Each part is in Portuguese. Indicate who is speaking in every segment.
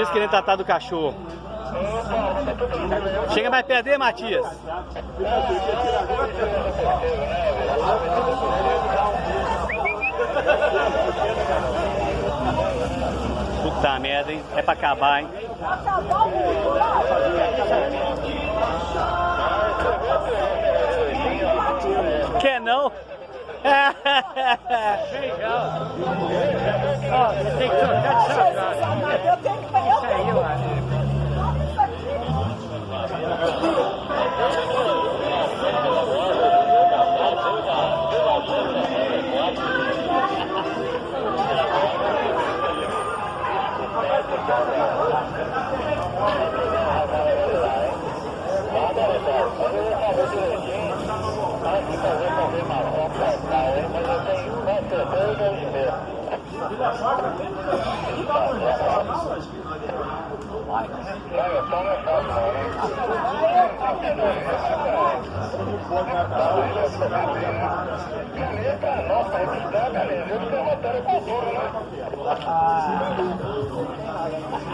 Speaker 1: Matias querendo tratar do cachorro. Chega mais perto dele, Matias. Puta merda, hein? É pra acabar, hein? Quer não?
Speaker 2: Ó, você tem que trocar de chave.
Speaker 3: Eu tenho que pegar.
Speaker 2: Isso aí, eu acho.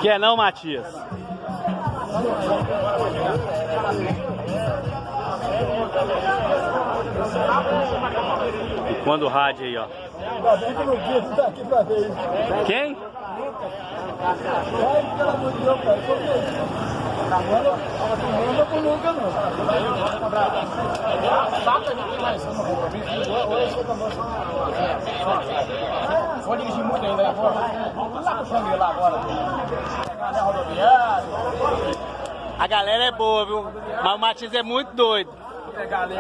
Speaker 1: Quer não, Matias? Quando o rádio aí, ó. Quem?
Speaker 2: Vou dirigir muito ainda agora. Vamos lá pro Xangri lá agora. Pegar na rodoviária.
Speaker 1: A galera é boa, viu? Mas o Matias é muito doido.
Speaker 2: Pegar ali.